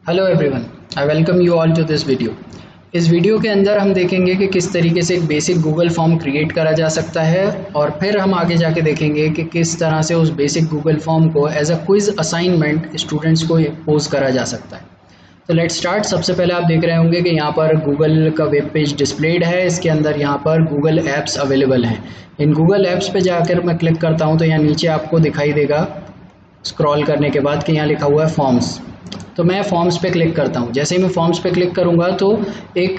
Hello everyone, I welcome you all to this video. इस video के अंदर हम देखेंगे कि किस तरीके से एक बेसिक गूगल फॉर्म क्रिएट करा जा सकता है और फिर हम आगे जाके देखेंगे कि किस तरह से उस बेसिक गूगल फॉर्म को as a quiz assignment students को पोज करा जा सकता है। तो लेट्स स्टार्ट। सबसे पहले आप देख रहे होंगे कि यहाँ पर गूगल का वेब पेज डिस्प्लेड है। इसके अंदर यहाँ पर गूगल ऐप्स अवेलेबल हैं। इन गूगल ऐप्स पे जाकर मैं क्लिक करता हूँ तो यहाँ नीचे आपको दिखाई देगा स्क्रॉल करने के बाद कि यहाँ लिखा हुआ है फॉर्म्स। तो मैं फॉर्म्स पे क्लिक करता हूँ। जैसे ही मैं फॉर्म्स पे क्लिक करूँगा तो एक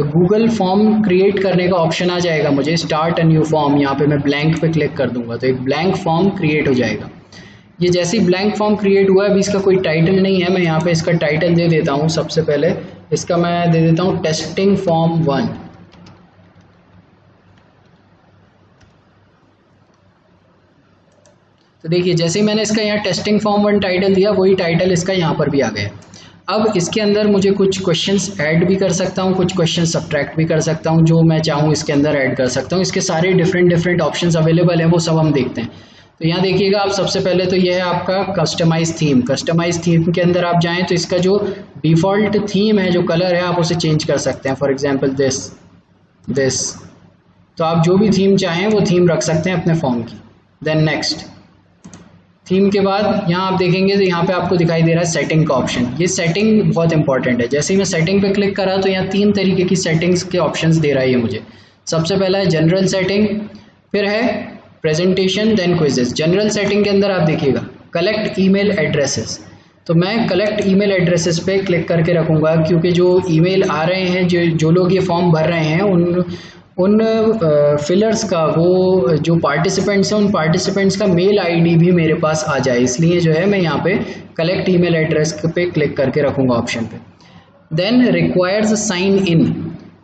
गूगल फॉर्म क्रिएट करने का ऑप्शन आ जाएगा। मुझे स्टार्ट अ न्यू फॉर्म, यहाँ पे मैं ब्लैंक पे क्लिक कर दूंगा तो एक ब्लैंक फॉर्म क्रिएट हो जाएगा। ये जैसे ही ब्लैंक फॉर्म क्रिएट हुआ है, अभी इसका कोई टाइटल नहीं है, मैं यहाँ पे इसका टाइटल दे देता हूँ। सबसे पहले इसका मैं दे देता हूँ टेस्टिंग फॉर्म 1। तो देखिए जैसे ही मैंने इसका यहाँ टेस्टिंग फॉर्म 1 टाइटल दिया, वही टाइटल इसका यहाँ पर भी आ गया। अब इसके अंदर मुझे कुछ क्वेश्चंस ऐड भी कर सकता हूँ, कुछ क्वेश्चंस सब्ट्रैक्ट भी कर सकता हूँ। जो मैं चाहूँ इसके अंदर ऐड कर सकता हूँ। इसके सारे डिफरेंट ऑप्शंस अवेलेबल हैं, वो सब हम देखते हैं। तो यहाँ देखिएगा आप, सबसे पहले तो ये है आपका कस्टमाइज थीम। कस्टमाइज थीम के अंदर आप जाएँ तो इसका जो डिफ़ॉल्ट थीम है, जो कलर है, आप उसे चेंज कर सकते हैं। For example this. तो आप जो भी थीम चाहें वो थीम रख सकते हैं अपने फॉर्म की। देन नेक्स्ट थीम के बाद यहाँ आप देखेंगे तो यहाँ पे आपको दिखाई दे रहा है सेटिंग का ऑप्शन। ये सेटिंग बहुत इंपॉर्टेंट है। जैसे ही मैं सेटिंग पे क्लिक करा तो यहाँ 3 तरीके की सेटिंग्स के ऑप्शंस दे रहा है ये मुझे। सबसे पहला है जनरल सेटिंग, फिर है presentation, then quizzes. General setting के अंदर आप देखिएगा कलेक्ट ईमेल एड्रेसेस। तो मैं कलेक्ट ईमेल एड्रेसेस पे क्लिक करके रखूँगा, क्योंकि जो ईमेल आ रहे हैं, जो लोग ये फॉर्म भर रहे हैं, उन फिलर्स का, वो जो पार्टिसिपेंट्स हैं, उन पार्टिसिपेंट्स का मेल आईडी भी मेरे पास आ जाए। इसलिए जो है मैं यहाँ पे कलेक्ट ईमेल एड्रेस पे क्लिक करके रखूँगा ऑप्शन पे। Then requires sign in.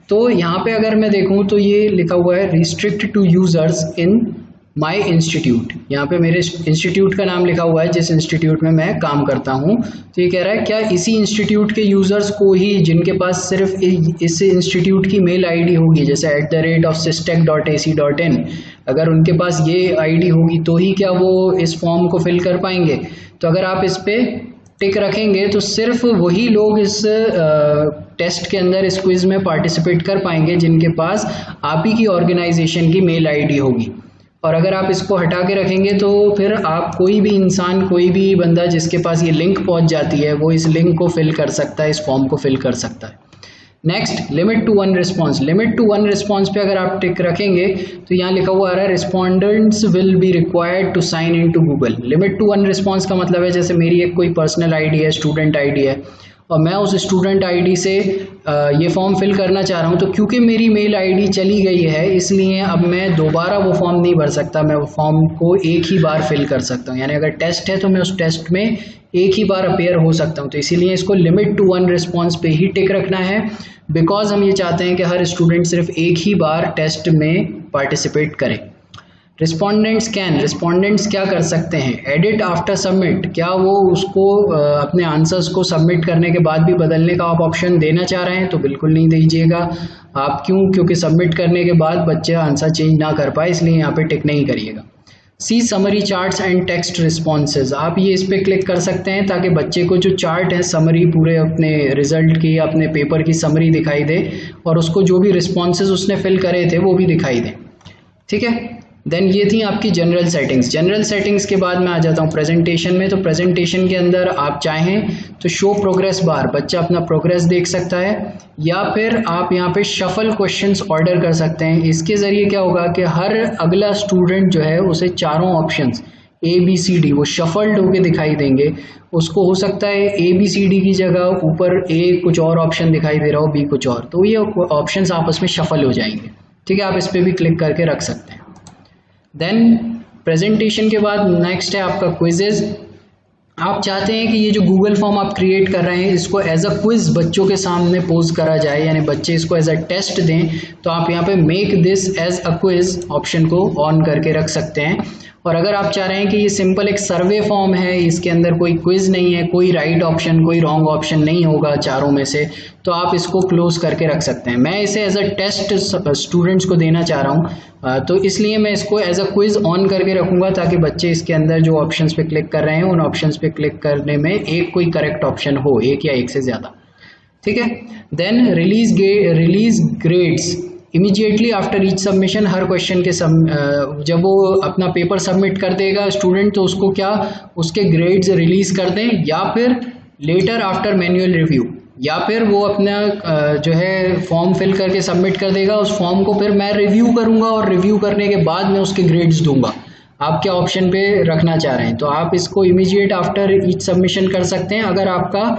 तो यहाँ पे अगर मैं देखूँ तो ये लिखा हुआ है restrict to users in my institute. यहाँ पे मेरे इंस्टीट्यूट का नाम लिखा हुआ है, जिस इंस्टीट्यूट में मैं काम करता हूँ। तो ये कह रहा है क्या इसी इंस्टीट्यूट के यूज़र्स को ही, जिनके पास सिर्फ इस इंस्टीट्यूट की मेल आईडी होगी, जैसे @systech.ac.in, अगर उनके पास ये आईडी होगी तो ही क्या वो इस फॉर्म को फिल कर पाएंगे। तो अगर आप इस पर टिक रखेंगे तो सिर्फ वही लोग इस टेस्ट के अंदर, इस क्विज में पार्टिसिपेट कर पाएंगे जिनके पास आप ही की ऑर्गेनाइजेशन की मेल आईडी होगी। और अगर आप इसको हटा के रखेंगे तो फिर आप, कोई भी इंसान, कोई भी बंदा जिसके पास ये लिंक पहुंच जाती है, वो इस लिंक को फिल कर सकता है, इस फॉर्म को फिल कर सकता है। Next, limit to 1 response. Limit to 1 response पे अगर आप टिक रखेंगे तो यहाँ लिखा हुआ आ रहा है respondents will be required to sign in to Google. Limit to 1 response का मतलब है, जैसे मेरी एक कोई पर्सनल आईडी है, स्टूडेंट आईडी है, और मैं उस स्टूडेंट आईडी से ये फॉर्म फिल करना चाह रहा हूँ, तो क्योंकि मेरी मेल आईडी चली गई है, इसलिए अब मैं दोबारा वो फॉर्म नहीं भर सकता। मैं वो फॉर्म को एक ही बार फिल कर सकता हूँ। यानी अगर टेस्ट है तो मैं उस टेस्ट में एक ही बार अपीयर हो सकता हूँ। तो इसीलिए इसको लिमिट टू 1 रिस्पॉन्स पे ही टिक रखना है, बिकॉज हम ये चाहते हैं कि हर स्टूडेंट सिर्फ एक ही बार टेस्ट में पार्टिसिपेट करे। रिस्पॉन्डेंट्स कैन, रिस्पॉन्डेंट्स क्या कर सकते हैं, एडिट आफ्टर सबमिट। क्या वो उसको अपने आंसर्स को सबमिट करने के बाद भी बदलने का आप ऑप्शन देना चाह रहे हैं? तो बिल्कुल नहीं दीजिएगा आप। क्यों? क्योंकि सबमिट करने के बाद बच्चे आंसर चेंज ना कर पाए, इसलिए यहाँ पे टिक नहीं करिएगा। See summary charts and text responses. आप ये इस पर क्लिक कर सकते हैं ताकि बच्चे को जो चार्ट है, समरी, पूरे अपने रिजल्ट की, अपने पेपर की समरी दिखाई दे, और उसको जो भी रिस्पॉन्सेज उसने फिल करे थे वो भी दिखाई दे। ठीक है। देन ये थी आपकी जनरल सेटिंग्स। जनरल सेटिंग्स के बाद मैं आ जाता हूँ प्रेजेंटेशन में। तो प्रेजेंटेशन के अंदर आप चाहें तो शो प्रोग्रेस बार, बच्चा अपना प्रोग्रेस देख सकता है, या फिर आप यहाँ पे शफल क्वेश्चंस ऑर्डर कर सकते हैं। इसके ज़रिए क्या होगा कि हर अगला स्टूडेंट जो है उसे चारों ऑप्शंस ABCD वो शफल्ड होके दिखाई देंगे। उसको हो सकता है ABCD की जगह ऊपर A कुछ और ऑप्शन दिखाई दे रहा हो, B कुछ और, तो ये ऑप्शंस आपस में शफल हो जाएंगे। ठीक है, आप इस पर भी क्लिक करके रख सकते हैं। देन प्रेजेंटेशन के बाद नेक्स्ट है आपका क्विजेज। आप चाहते हैं कि ये जो गूगल फॉर्म आप क्रिएट कर रहे हैं, इसको एज अ क्विज बच्चों के सामने पोज करा जाए, यानी बच्चे इसको एज अ टेस्ट दें। तो आप यहाँ पे make this as a quiz option को ऑन करके रख सकते हैं। और अगर आप चाह रहे हैं कि ये सिंपल एक सर्वे फॉर्म है, इसके अंदर कोई क्विज नहीं है, कोई राइट ऑप्शन कोई रॉन्ग ऑप्शन नहीं होगा चारों में से, तो आप इसको क्लोज करके रख सकते हैं। मैं इसे एज अ टेस्ट स्टूडेंट्स को देना चाह रहा हूँ, तो इसलिए मैं इसको एज अ क्विज ऑन करके रखूँगा ताकि बच्चे इसके अंदर जो ऑप्शंस पे क्लिक कर रहे हैं उन ऑप्शंस पे क्लिक करने में एक कोई करेक्ट ऑप्शन हो, एक या एक से ज़्यादा, ठीक है। Then release grades immediately after each submission. हर क्वेश्चन के जब वो अपना पेपर सबमिट कर देगा स्टूडेंट, तो उसको क्या उसके ग्रेड्स रिलीज कर दें, या फिर लेटर आफ्टर मैन्युअल रिव्यू, या फिर वो अपना जो है फॉर्म फिल करके सबमिट कर देगा, उस फॉर्म को फिर मैं रिव्यू करूँगा और रिव्यू करने के बाद मैं उसके ग्रेड्स दूंगा। आप क्या ऑप्शन पे रखना चाह रहे हैं, तो आप इसको इमीडिएट आफ्टर ईच सबमिशन कर सकते हैं अगर आपका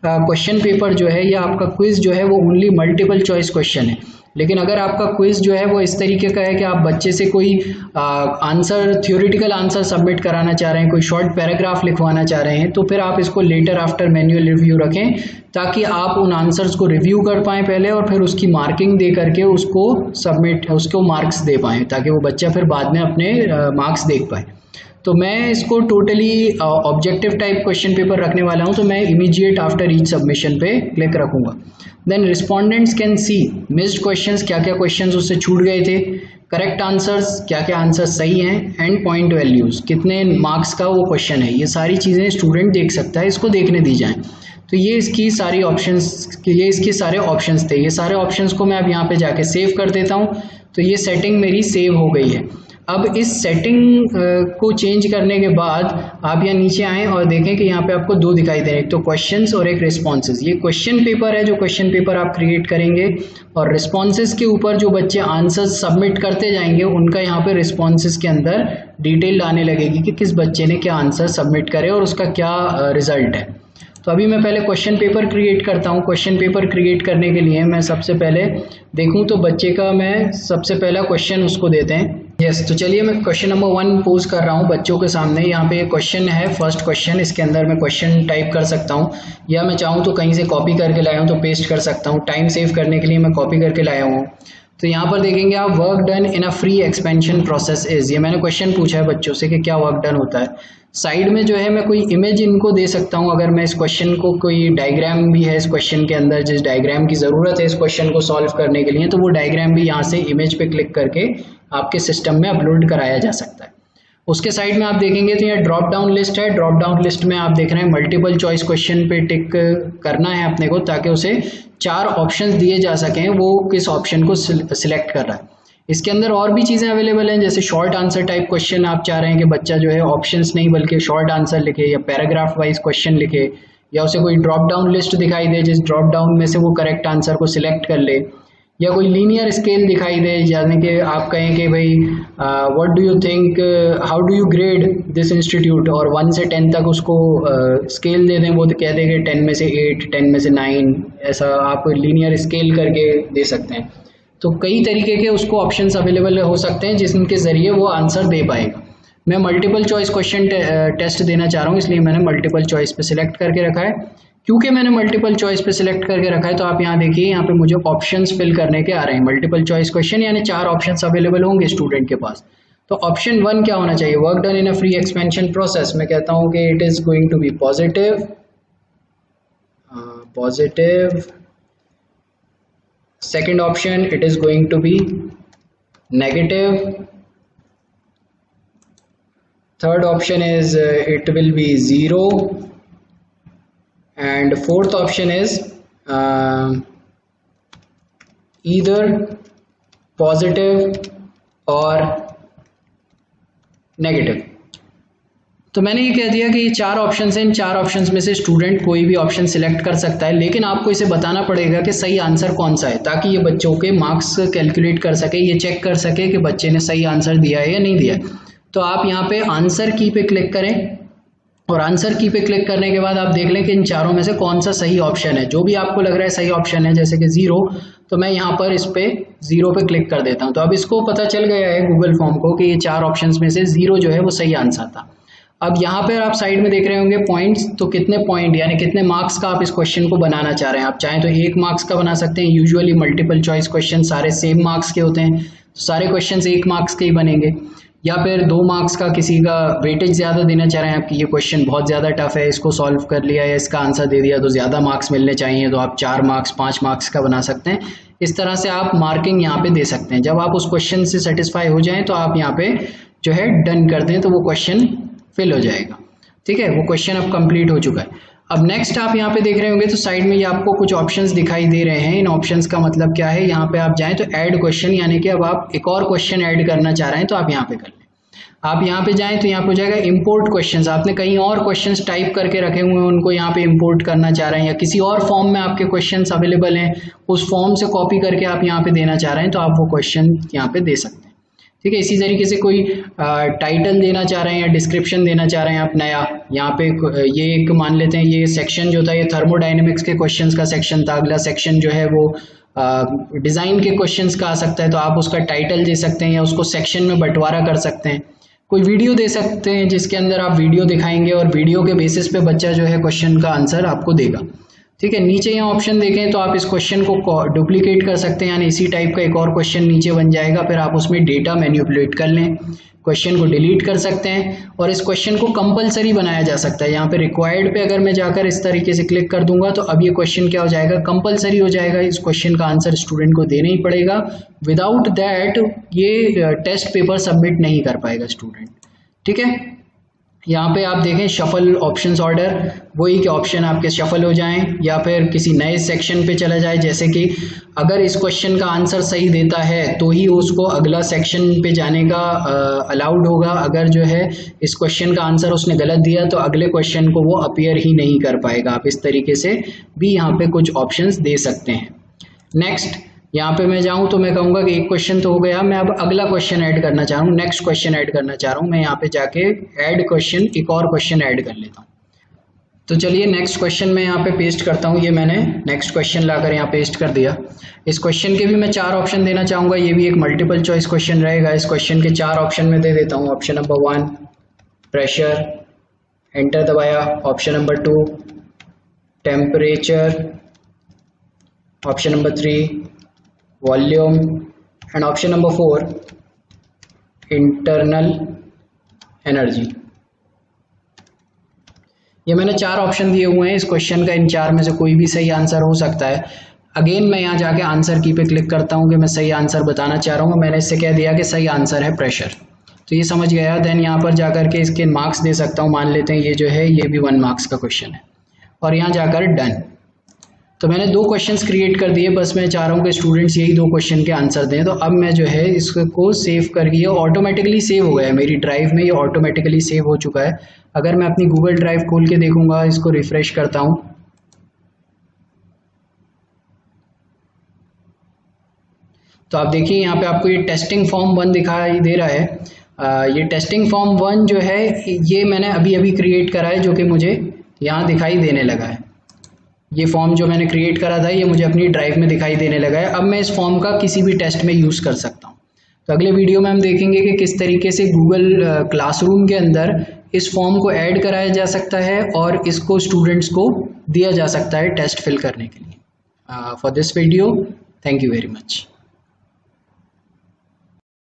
क्वेश्चन पेपर जो है या आपका क्विज जो है वो ओनली मल्टीपल चॉइस क्वेश्चन है। लेकिन अगर आपका क्विज जो है वो इस तरीके का है कि आप बच्चे से कोई आंसर थ्योरेटिकल आंसर सबमिट कराना चाह रहे हैं, कोई शॉर्ट पैराग्राफ लिखवाना चाह रहे हैं, तो फिर आप इसको लेटर आफ्टर मैन्युअल रिव्यू रखें ताकि आप उन आंसर्स को रिव्यू कर पाएँ पहले और फिर उसकी मार्किंग दे करके उसको मार्क्स दे पाएँ, ताकि वो बच्चा फिर बाद में अपने मार्क्स देख पाए। तो मैं इसको totally objective type question paper रखने वाला हूं, तो मैं इमीडिएट आफ्टर ईच सबमिशन पे क्लिक रखूंगा। Then respondents can see missed questions, क्या क्या क्वेश्चंस उससे छूट गए थे, करेक्ट आंसर्स, क्या क्या आंसर्स सही हैं, एंड पॉइंट वैल्यूज, कितने मार्क्स का वो क्वेश्चन है, ये सारी चीज़ें स्टूडेंट देख सकता है, इसको देखने दी जाएँ। तो ये इसकी सारी ऑप्शंस, ये इसके सारे ऑप्शंस थे। ये सारे ऑप्शंस को मैं अब यहाँ पे जाके सेव कर देता हूँ, तो ये सेटिंग मेरी सेव हो गई है। अब इस सेटिंग को चेंज करने के बाद आप यहाँ नीचे आएँ और देखें कि यहाँ पे आपको दो दिखाई दे रहे हैं, एक तो क्वेश्चंस और एक रिस्पॉन्सेज। ये क्वेश्चन पेपर है, जो क्वेश्चन पेपर आप क्रिएट करेंगे, और रिस्पॉन्सेज के ऊपर जो बच्चे आंसर्स सबमिट करते जाएंगे उनका यहाँ पे रिस्पॉन्सेज के अंदर डिटेल आने लगेगी कि किस बच्चे ने क्या आंसर सबमिट करे और उसका क्या रिजल्ट है। तो अभी मैं पहले क्वेश्चन पेपर क्रिएट करता हूँ। क्वेश्चन पेपर क्रिएट करने के लिए मैं सबसे पहले देखूँ तो बच्चे का मैं सबसे पहला क्वेश्चन उसको देते हैं। यस, तो चलिए मैं क्वेश्चन नंबर 1 पोज कर रहा हूँ बच्चों के सामने। यहाँ पे क्वेश्चन है, फर्स्ट क्वेश्चन, इसके अंदर मैं क्वेश्चन टाइप कर सकता हूँ या मैं चाहूँ तो कहीं से कॉपी करके लाया हूँ तो पेस्ट कर सकता हूँ। टाइम सेव करने के लिए मैं कॉपी करके लाया हूँ। तो यहाँ पर देखेंगे आप, work done in a free expansion process is, ये मैंने क्वेश्चन पूछा है बच्चों से कि क्या वर्क डन होता है। साइड में जो है मैं कोई इमेज इनको दे सकता हूँ, अगर मैं इस क्वेश्चन को, कोई डायग्राम भी है इस क्वेश्चन के अंदर, जिस डायग्राम की ज़रूरत है इस क्वेश्चन को सॉल्व करने के लिए, तो वो डायग्राम भी यहाँ से इमेज पे क्लिक करके आपके सिस्टम में अपलोड कराया जा सकता है। उसके साइड में आप देखेंगे तो यहाँ ड्रॉप डाउन लिस्ट है। ड्रॉप डाउन लिस्ट में आप देख रहे हैं मल्टीपल चॉइस क्वेश्चन पे टिक करना है अपने को, ताकि उसे 4 ऑप्शंस दिए जा सकें, वो किस ऑप्शन को सिलेक्ट कर रहा है। इसके अंदर और भी चीज़ें अवेलेबल हैं, जैसे शॉर्ट आंसर टाइप क्वेश्चन, आप चाह रहे हैं कि बच्चा जो है ऑप्शंस नहीं बल्कि शॉर्ट आंसर लिखे या पैराग्राफ वाइज क्वेश्चन लिखे, या उसे कोई ड्रॉप डाउन लिस्ट दिखाई दे जिस ड्रॉप डाउन में से वो करेक्ट आंसर को सिलेक्ट कर ले, या कोई लीनियर स्केल दिखाई दे, यानी कि आप कहें कि भाई what do you think, how do you grade this institute, और 1 से 10 तक उसको स्केल दे दें, वो तो कह देंगे 10 में से 8, 10 में से 9, ऐसा आप लीनियर स्केल करके दे सकते हैं। तो कई तरीके के उसको ऑप्शंस अवेलेबल हो सकते हैं जिनके ज़रिए वो आंसर दे पाएगा। मैं मल्टीपल चॉइस क्वेश्चन टेस्ट देना चाह रहा हूँ, इसलिए मैंने मल्टीपल चॉइस पे सिलेक्ट करके रखा है। क्योंकि मैंने मल्टीपल चॉइस पे सिलेक्ट करके रखा है तो आप यहाँ देखिए, यहाँ पे मुझे ऑप्शंस फिल करने के आ रहे हैं। मल्टीपल चॉइस क्वेश्चन यानी 4 ऑप्शंस अवेलेबल होंगे स्टूडेंट के पास। तो ऑप्शन 1 क्या होना चाहिए, work done in a free expansion process. मैं कहता हूँ कि it is going to be positive. Second option, it is going to be negative. Third option is it will be 0, and fourth option is either positive or negative। तो मैंने ये कह दिया कि ये 4 ऑप्शंस हैं, इन 4 ऑप्शंस में से स्टूडेंट कोई भी ऑप्शन सिलेक्ट कर सकता है, लेकिन आपको इसे बताना पड़ेगा कि सही आंसर कौन सा है, ताकि ये बच्चों के मार्क्स कैलकुलेट कर सके, ये चेक कर सके कि बच्चे ने सही आंसर दिया है या नहीं दिया। तो आप यहाँ पे आंसर की पे क्लिक करें, और आंसर की पे क्लिक करने के बाद आप देख लें कि इन 4 में से कौन सा सही ऑप्शन है। जो भी आपको लग रहा है सही ऑप्शन है, जैसे कि 0, तो मैं यहाँ पर इस पे 0 पे क्लिक कर देता हूँ। तो अब इसको पता चल गया है गूगल फॉर्म को कि ये 4 ऑप्शंस में से 0 जो है वो सही आंसर था। अब यहाँ पर आप साइड में देख रहे होंगे पॉइंट्स, तो कितने पॉइंट यानी कितने मार्क्स का आप इस क्वेश्चन को बनाना चाह रहे हैं। आप चाहें तो 1 मार्क्स का बना सकते हैं। यूजुअली मल्टीपल चॉइस क्वेश्चन सारे सेम मार्क्स के होते हैं, तो सारे क्वेश्चन 1 मार्क्स के ही बनेंगे। या फिर 2 मार्क्स का किसी का वेटेज ज़्यादा देना चाह रहे हैं, आपकी ये क्वेश्चन बहुत ज़्यादा टफ है, इसको सॉल्व कर लिया या इसका आंसर दे दिया तो ज़्यादा मार्क्स मिलने चाहिए, तो आप 4 मार्क्स 5 मार्क्स का बना सकते हैं। इस तरह से आप मार्किंग यहाँ पे दे सकते हैं। जब आप उस क्वेश्चन से सेटिस्फाई हो जाएं तो आप यहाँ पे जो है डन कर दें, तो वो क्वेश्चन फिल हो जाएगा। ठीक है, वो क्वेश्चन अब कंप्लीट हो चुका है। अब नेक्स्ट आप यहाँ पे देख रहे होंगे तो साइड में ये आपको कुछ ऑप्शंस दिखाई दे रहे हैं। इन ऑप्शंस का मतलब क्या है, यहाँ पे आप जाएं तो ऐड क्वेश्चन, यानी कि अब आप एक और क्वेश्चन ऐड करना चाह रहे हैं तो आप यहाँ पे कर लें। आप यहाँ पे जाएं तो यहाँ पे हो जाएगा इंपोर्ट क्वेश्चंस। आपने कहीं और क्वेश्चंस टाइप करके रखे हुए हैं, उनको यहाँ पे इंपोर्ट करना चाह रहे हैं, या किसी और फॉर्म में आपके क्वेश्चंस अवेलेबल हैं, उस फॉर्म से कॉपी करके आप यहाँ पे देना चाह रहे हैं तो आप वो क्वेश्चन यहाँ पे दे सकते हैं। ठीक है, इसी तरीके से कोई टाइटल देना चाह रहे हैं या डिस्क्रिप्शन देना चाह रहे हैं आप नया, यहाँ पे ये एक मान लेते हैं, ये सेक्शन जो था ये थर्मोडायनेमिक्स के क्वेश्चंस का सेक्शन था, अगला सेक्शन जो है वो डिज़ाइन के क्वेश्चंस का आ सकता है, तो आप उसका टाइटल दे सकते हैं या उसको सेक्शन में बंटवारा कर सकते हैं। कोई वीडियो दे सकते हैं जिसके अंदर आप वीडियो दिखाएंगे और वीडियो के बेसिस पे बच्चा जो है क्वेश्चन का आंसर आपको देगा। ठीक है, नीचे यहाँ ऑप्शन देखें तो आप इस क्वेश्चन को डुप्लीकेट कर सकते हैं, यानी इसी टाइप का एक और क्वेश्चन नीचे बन जाएगा, फिर आप उसमें डेटा मैनिपुलेट कर लें, क्वेश्चन को डिलीट कर सकते हैं और इस क्वेश्चन को कंपलसरी बनाया जा सकता है। यहाँ पे रिक्वायर्ड पे अगर मैं जाकर इस तरीके से क्लिक कर दूंगा तो अब ये क्वेश्चन क्या हो जाएगा, कंपलसरी हो जाएगा, इस क्वेश्चन का आंसर स्टूडेंट को देना ही पड़ेगा। विदाउट दैट ये टेस्ट पेपर सबमिट नहीं कर पाएगा स्टूडेंट। ठीक है, यहाँ पे आप देखें शफल ऑप्शंस ऑर्डर, वही के ऑप्शन आपके शफल हो जाएं या फिर किसी नए सेक्शन पे चला जाए, जैसे कि अगर इस क्वेश्चन का आंसर सही देता है तो ही उसको अगला सेक्शन पे जाने का अलाउड होगा, अगर जो है इस क्वेश्चन का आंसर उसने गलत दिया तो अगले क्वेश्चन को वो अपीयर ही नहीं कर पाएगा। आप इस तरीके से भी यहाँ पे कुछ ऑप्शंस दे सकते हैं। नेक्स्ट यहाँ पे मैं जाऊँ तो मैं कहूँगा कि एक क्वेश्चन तो हो गया, मैं अब अगला क्वेश्चन ऐड करना चाह रहा हूँ, नेक्स्ट क्वेश्चन ऐड करना चाह रहा हूँ। मैं यहाँ पे जाके ऐड क्वेश्चन, एक और क्वेश्चन ऐड कर लेता हूँ। तो चलिए नेक्स्ट क्वेश्चन मैं यहाँ पे पेस्ट करता हूँ। ये मैंने नेक्स्ट क्वेश्चन लाकर यहाँ पेस्ट कर दिया। इस क्वेश्चन के भी मैं 4 ऑप्शन देना चाहूँगा, ये भी एक मल्टीपल चॉइस क्वेश्चन रहेगा। इस क्वेश्चन के 4 ऑप्शन में दे देता हूँ। ऑप्शन नंबर 1 प्रेशर, एंटर दबाया। Option number 2 temperature, option number 3 volume and option number 4 internal energy. ये मैंने 4 ऑप्शन दिए हुए हैं इस क्वेश्चन का, इन 4 में से कोई भी सही आंसर हो सकता है। अगेन मैं यहाँ जाके आंसर की पे क्लिक करता हूँ कि मैं सही आंसर बताना चाह रहा हूँ। मैंने इससे कह दिया कि सही आंसर है प्रेशर, तो ये समझ गया। देन यहाँ पर जाकर के इसके मार्क्स दे सकता हूँ। मान लेते हैं ये जो है ये भी 1 मार्क्स का क्वेश्चन है और यहाँ जाकर डन। तो मैंने 2 क्वेश्चंस क्रिएट कर दिए, बस मैं चाह रहा हूँ कि स्टूडेंट्स यही 2 क्वेश्चन के आंसर दें। तो अब मैं जो है इसको सेव करके, ये ऑटोमेटिकली सेव हो गया है मेरी ड्राइव में, ये ऑटोमेटिकली सेव हो चुका है। अगर मैं अपनी गूगल ड्राइव खोल के देखूंगा, इसको रिफ्रेश करता हूँ, तो आप देखिए यहाँ पे आपको ये टेस्टिंग फॉर्म 1 दिखाई दे रहा है। ये टेस्टिंग फॉर्म 1 जो है ये मैंने अभी अभी क्रिएट करा है, जो कि मुझे यहाँ दिखाई देने लगा है। ये फॉर्म जो मैंने क्रिएट करा था ये मुझे अपनी ड्राइव में दिखाई देने लगा है। अब मैं इस फॉर्म का किसी भी टेस्ट में यूज़ कर सकता हूँ। तो अगले वीडियो में हम देखेंगे कि किस तरीके से गूगल क्लासरूम के अंदर इस फॉर्म को ऐड कराया जा सकता है और इसको स्टूडेंट्स को दिया जा सकता है टेस्ट फिल करने के लिए। For this video, thank you very much.